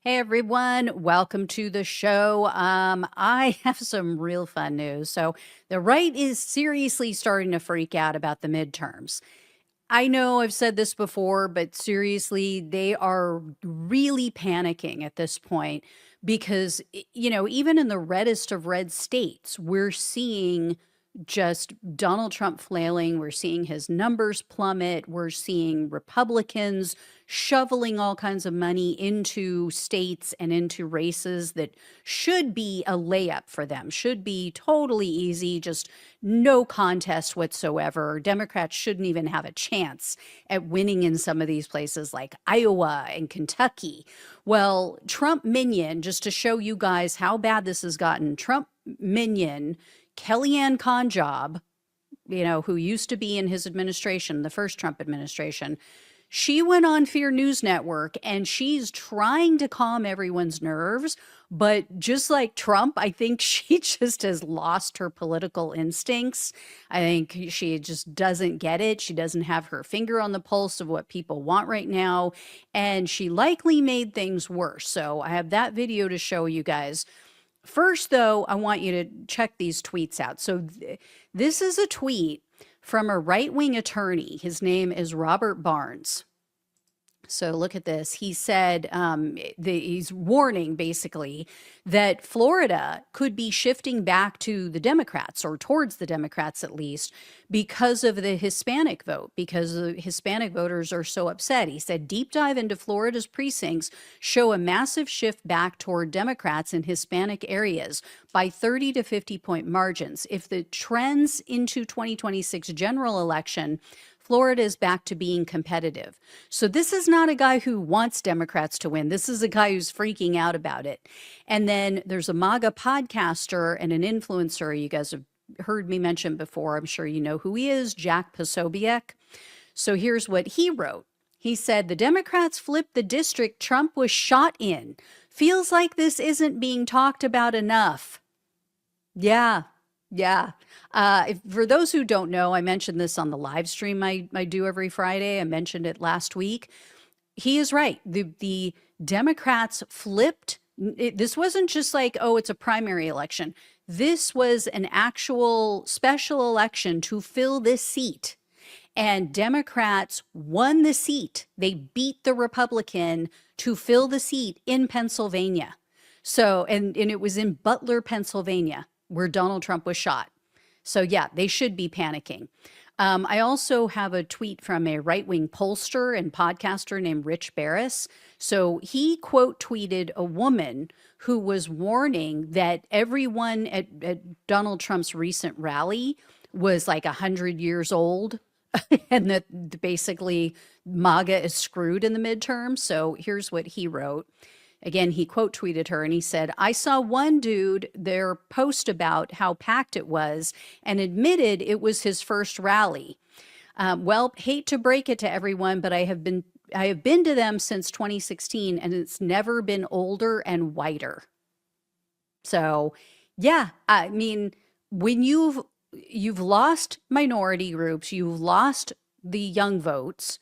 Hey everyone, welcome to the show. I have some real fun news. So, the right is seriously starting to freak out about the midterms. I know I've said this before, but seriously, they are really panicking at this point because, even in the reddest of red states, we're seeing just Donald Trump flailing. We're seeing his numbers plummet. We're seeing Republicans shoveling all kinds of money into states and into races that should be a layup for them, should be totally easy, just no contest whatsoever. Democrats shouldn't even have a chance at winning in some of these places like Iowa and Kentucky. Well, Trump minion, just to show you guys how bad this has gotten, Trump minion Kellyanne Conjob, who used to be in his administration, the first Trump administration, she went on Fear News Network and she's trying to calm everyone's nerves. But just like Trump, I think she just has lost her political instincts. I think she just doesn't get it. She doesn't have her finger on the pulse of what people want right now. And she likely made things worse. So I have that video to show you guys. First, though, I want you to check these tweets out. So this is a tweet from a right-wing attorney. His name is Robert Barnes. So look at this. He said he's warning basically that Florida could be shifting back to the Democrats, or towards the Democrats at least, because of the Hispanic vote, because the Hispanic voters are so upset. He said deep dive into Florida's precincts show a massive shift back toward Democrats in Hispanic areas by 30 to 50 point margins. If the trends into 2026 general election, Florida is back to being competitive. So this is not a guy who wants Democrats to win. This is a guy who's freaking out about it. And then there's a MAGA podcaster and an influencer you guys have heard me mention before. I'm sure you know who he is, Jack Posobiec. So here's what he wrote. He said, the Democrats flipped the district Trump was shot in. Feels like this isn't being talked about enough. Yeah. For those who don't know, I mentioned this on the live stream I do every Friday. I mentioned it last week. He is right. The Democrats flipped. This wasn't just like, oh, it's a primary election. This was an actual special election to fill this seat. And Democrats won the seat. They beat the Republican to fill the seat in Pennsylvania. So, and it was in Butler, Pennsylvania, where Donald Trump was shot. So yeah, they should be panicking. I also have a tweet from a right-wing pollster and podcaster named Rich Barris. So he quote tweeted a woman who was warning that everyone at Donald Trump's recent rally was like 100 years old and that basically MAGA is screwed in the midterm. So here's what he wrote. Again, he quote tweeted her and he said, I saw one dude their post about how packed it was and admitted it was his first rally. Well, hate to break it to everyone, but I have been to them since 2016 and it's never been older and whiter. So yeah, I mean, when you've lost minority groups, you've lost the young votes.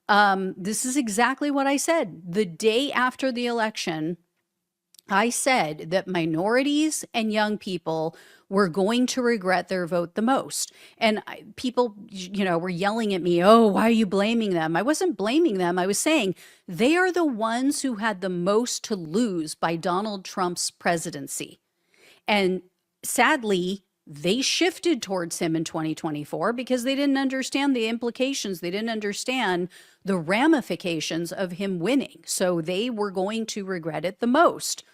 This is exactly what I said. The day after the election, I said that minorities and young people were going to regret their vote the most. And people, were yelling at me, oh, why are you blaming them? I wasn't blaming them. I was saying they are the ones who had the most to lose by Donald Trump's presidency. And sadly, they shifted towards him in 2024 because they didn't understand the implications. They didn't understand the ramifications of him winning. So they were going to regret it the most.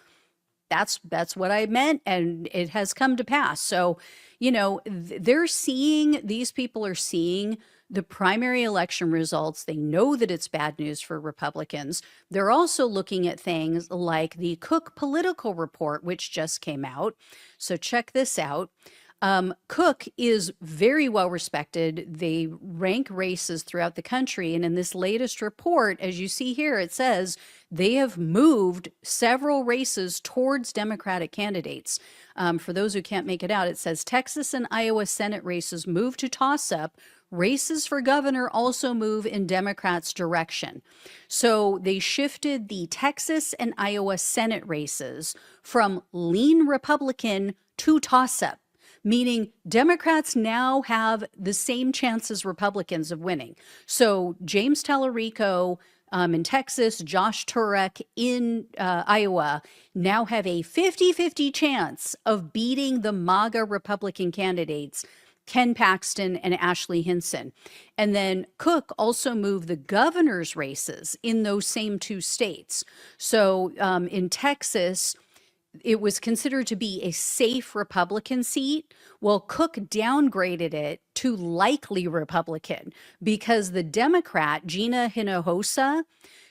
That's what I meant, and it has come to pass. So, these people are seeing the primary election results. They know that it's bad news for Republicans. They're also looking at things like the Cook Political Report, which just came out. So check this out. Cook is very well respected. They rank races throughout the country. And in this latest report, as you see here, it says they have moved several races towards Democratic candidates. For those who can't make it out, it says Texas and Iowa Senate races moved to toss up. races for governor also move in Democrats' direction. So they shifted the Texas and Iowa Senate races from lean Republican to toss-up, meaning Democrats now have the same chance as Republicans of winning. So James Tallarico in Texas, Josh Turek in Iowa now have a 50-50 chance of beating the MAGA Republican candidates, Ken Paxton and Ashley Hinson. And then Cook also moved the governor's races in those same two states. So in Texas, it was considered to be a safe Republican seat. Well, Cook downgraded it to likely Republican because the Democrat, Gina Hinojosa,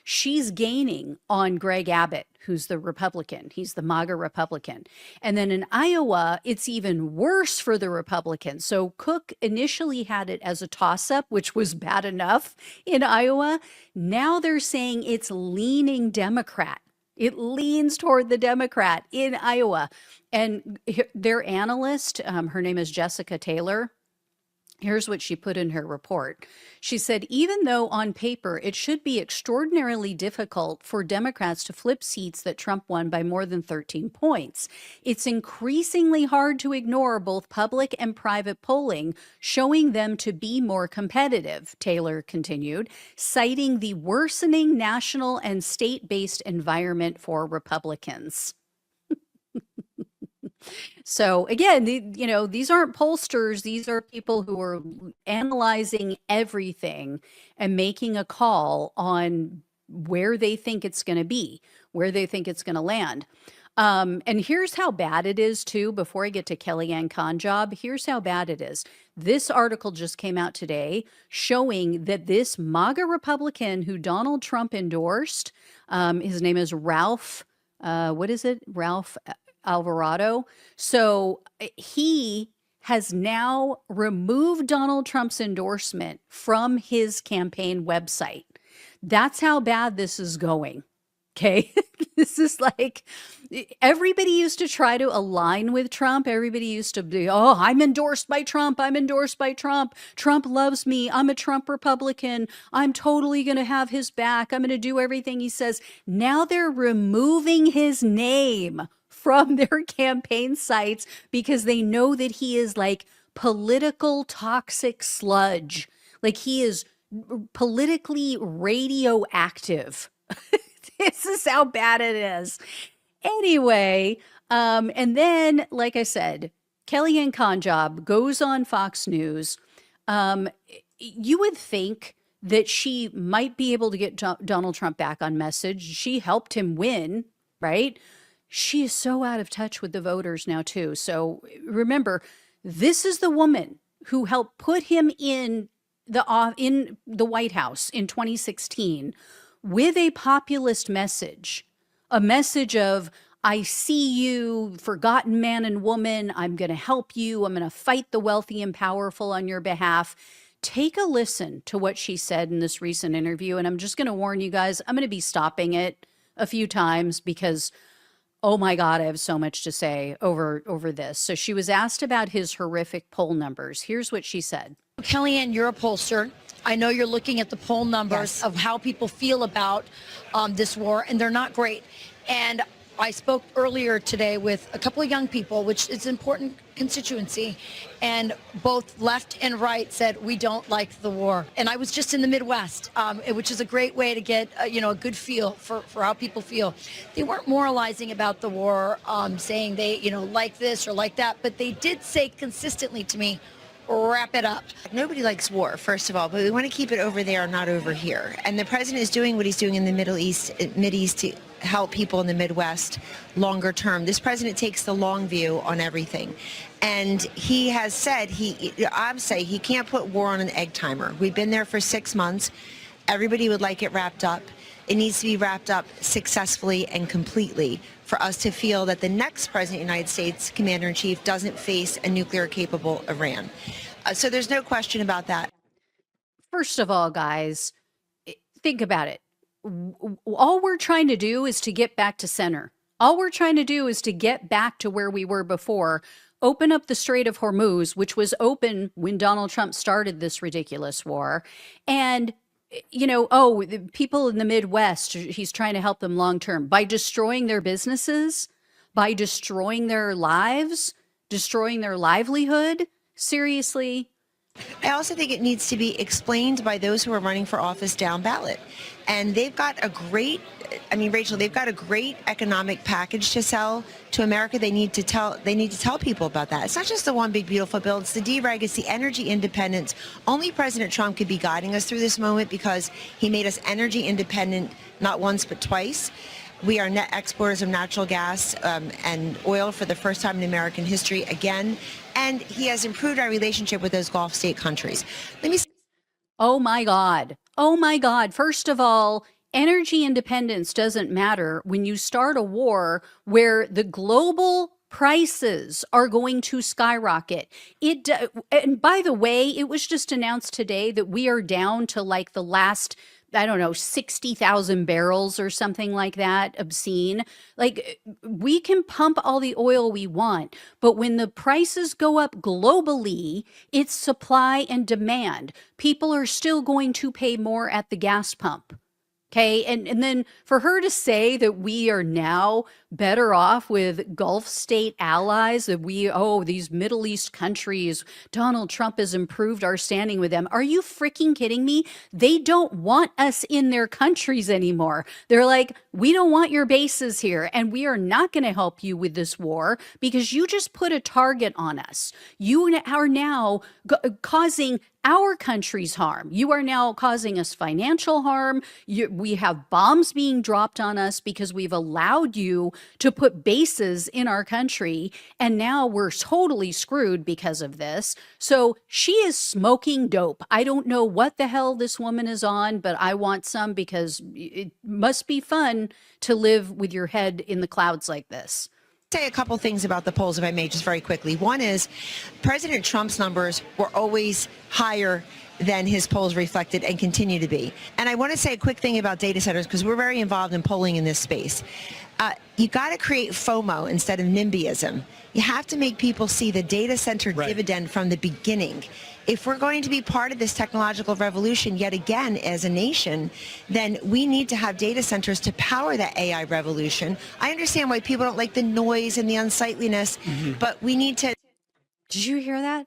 she's gaining on Greg Abbott, who's the Republican. He's the MAGA Republican. And then in Iowa, it's even worse for the Republicans. So Cook initially had it as a toss-up, which was bad enough in Iowa. Now they're saying it's leaning Democrat. It leans toward the Democrat in Iowa. And their analyst, her name is Jessica Taylor. Here's what she put in her report. She said, even though on paper it should be extraordinarily difficult for Democrats to flip seats that Trump won by more than 13 points, it's increasingly hard to ignore both public and private polling showing them to be more competitive, Taylor continued, citing the worsening national and state-based environment for Republicans. So again, these aren't pollsters. These are people who are analyzing everything and making a call on where they think it's going to be, where they think it's going to land. And here's how bad it is, too, before I get to Kellyanne Conjob. Here's how bad it is. This article just came out today showing that this MAGA Republican who Donald Trump endorsed, his name is Ralph, Ralph Alvarado. So he has now removed Donald Trump's endorsement from his campaign website. That's how bad this is going. Okay. This is like everybody used to try to align with Trump. Everybody used to be, oh, I'm endorsed by Trump. I'm endorsed by Trump. Trump loves me. I'm a Trump Republican. I'm totally going to have his back. I'm going to do everything he says. Now they're removing his name from their campaign sites because they know that he is like political toxic sludge. Like he is politically radioactive. This is how bad it is. Anyway, and then, like I said, Kellyanne Conjob goes on Fox News. You would think that she might be able to get Donald Trump back on message. She helped him win, right? She is so out of touch with the voters now, too. So remember, this is the woman who helped put him in the White House in 2016 with a populist message, a message of, I see you, forgotten man and woman. I'm going to help you. I'm going to fight the wealthy and powerful on your behalf. Take a listen to what she said in this recent interview. And I'm just going to warn you guys, I'm going to be stopping it a few times because, oh my God, I have so much to say over this. So she was asked about his horrific poll numbers. Here's what she said. Kellyanne, you're a pollster. I know you're looking at the poll numbers of how people feel about this war, and they're not great. And I spoke earlier today with a couple of young people, which is an important constituency, and both left and right said, we don't like the war. And I was just in the Midwest, which is a great way to get a good feel for how people feel. They weren't moralizing about the war, saying they like this or like that, but they did say consistently to me, wrap it up. Nobody likes war, first of all, but we want to keep it over there, not over here. And the president is doing what he's doing in the Mideast to help people in the Midwest longer term. This president takes the long view on everything. And he has said, I'm saying he can't put war on an egg timer. We've been there for 6 months. Everybody would like it wrapped up. It needs to be wrapped up successfully and completely for us to feel that the next president of the United States, commander-in-chief, doesn't face a nuclear-capable Iran. So there's no question about that. First of all, guys, think about it. All we're trying to do is to get back to center. All we're trying to do is to get back to where we were before. open up the Strait of Hormuz, which was open when Donald Trump started this ridiculous war. And, the people in the Midwest, he's trying to help them long term by destroying their businesses, by destroying their lives, destroying their livelihood. Seriously. I also think it needs to be explained by those who are running for office down ballot. And they've got Rachel, they've got a great economic package to sell to America. They need to tell people about that. It's not just the one big beautiful bill. It's the dereg, it's the energy independence. Only President Trump could be guiding us through this moment because he made us energy independent not once but twice. We are net exporters of natural gas and oil for the first time in American history again. And he has improved our relationship with those Gulf state countries. Oh my God. Oh my God. First of all, energy independence doesn't matter when you start a war where the global prices are going to skyrocket. And by the way, it was just announced today that we are down to like the last, I don't know, 60,000 barrels or something like that, obscene. Like, we can pump all the oil we want, but when the prices go up globally, it's supply and demand. People are still going to pay more at the gas pump. Okay. And then for her to say that we are now better off with Gulf state allies, that these Middle East countries, Donald Trump has improved our standing with them. Are you freaking kidding me? They don't want us in their countries anymore. They're like, we don't want your bases here, and we are not going to help you with this war because you just put a target on us. You are now causing our country's harm. You are now causing us financial harm. We have bombs being dropped on us because we've allowed you to put bases in our country. And now we're totally screwed because of this. So she is smoking dope. I don't know what the hell this woman is on, but I want some because it must be fun to live with your head in the clouds like this. Say a couple things about the polls, if I may, just very quickly. One is President Trump's numbers were always higher than his polls reflected and continue to be. And I want to say a quick thing about data centers because we're very involved in polling in this space. You got to create FOMO instead of NIMBYism. You have to make people see the data center dividend from the beginning. If we're going to be part of this technological revolution yet again as a nation, then we need to have data centers to power that AI revolution. I understand why people don't like the noise and the unsightliness, but we need to... Did you hear that?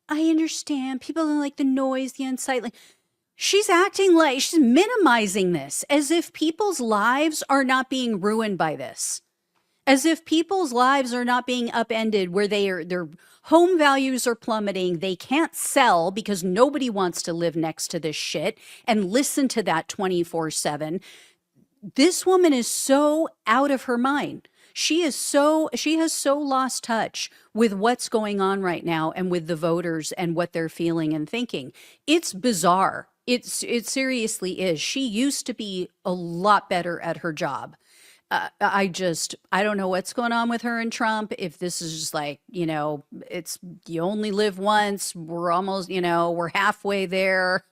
I understand. People don't like the noise, the unsightly. She's acting like she's minimizing this as if people's lives are not being ruined by this. As if people's lives are not being upended where their home values are plummeting. They can't sell because nobody wants to live next to this shit and listen to that 24/7. This woman is so out of her mind. She has so lost touch with what's going on right now and with the voters and what they're feeling and thinking. It's bizarre. It seriously is. She used to be a lot better at her job. I don't know what's going on with her and Trump. If this is just like, it's you only live once. We're almost, we're halfway there.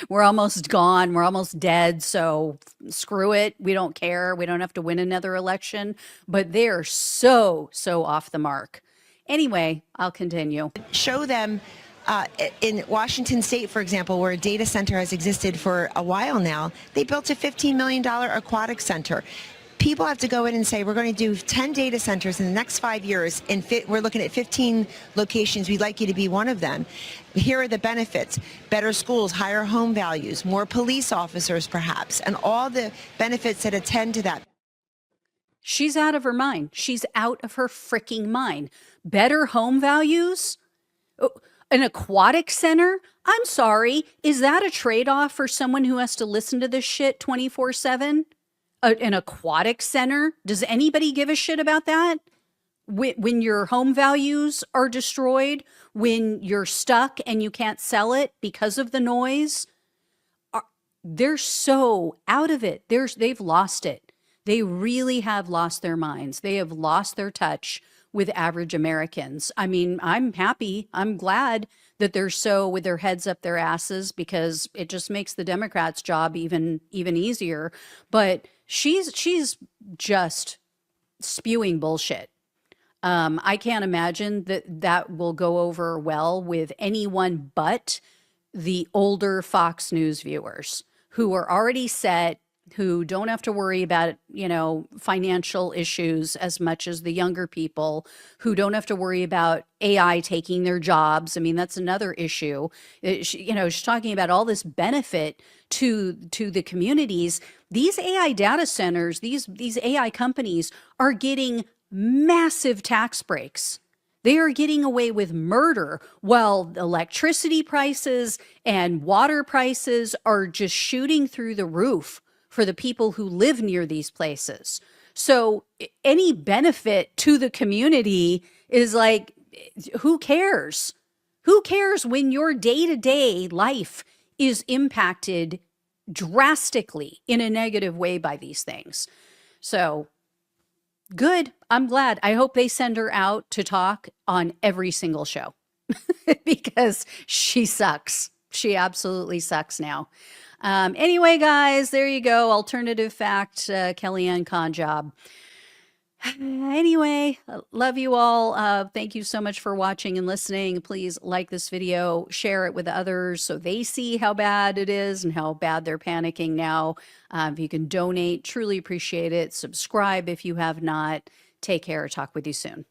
we're almost gone. We're almost dead. So screw it. We don't care. We don't have to win another election. But they're so off the mark. Anyway, I'll continue. Show them in Washington State, for example, where a data center has existed for a while now, they built a $15 million aquatic center. People have to go in and say, we're going to do 10 data centers in the next 5 years, and we're looking at 15 locations. We'd like you to be one of them. Here are the benefits: better schools, higher home values, more police officers perhaps, and all the benefits that attend to that. She's out of her mind. She's out of her freaking mind. Better home values? An aquatic center? I'm sorry. Is that a trade-off for someone who has to listen to this shit 24/7? An aquatic center? Does anybody give a shit about that? When your home values are destroyed, when you're stuck and you can't sell it because of the noise, they're so out of it. They've lost it. They really have lost their minds. They have lost their touch with average Americans. I mean, I'm happy. I'm glad that they're so with their heads up their asses because it just makes the Democrats' job even easier. But she's just spewing bullshit. I can't imagine that that will go over well with anyone but the older Fox News viewers who are already set, who don't have to worry about, financial issues as much as the younger people, who don't have to worry about AI taking their jobs. I mean, that's another issue. She's talking about all this benefit to the communities. These AI data centers, these AI companies are getting massive tax breaks. They are getting away with murder while electricity prices and water prices are just shooting through the roof for the people who live near these places. So any benefit to the community is like, who cares? Who cares when your day-to-day life is impacted drastically in a negative way by these things? So good. I'm glad. I hope they send her out to talk on every single show because she sucks. She absolutely sucks now. Anyway, guys, there you go. Alternative fact, Kellyanne con job. Anyway, love you all. Thank you so much for watching and listening. Please like this video, share it with others so they see how bad it is and how bad they're panicking now. If you can donate, truly appreciate it. Subscribe if you have not. Take care. Talk with you soon.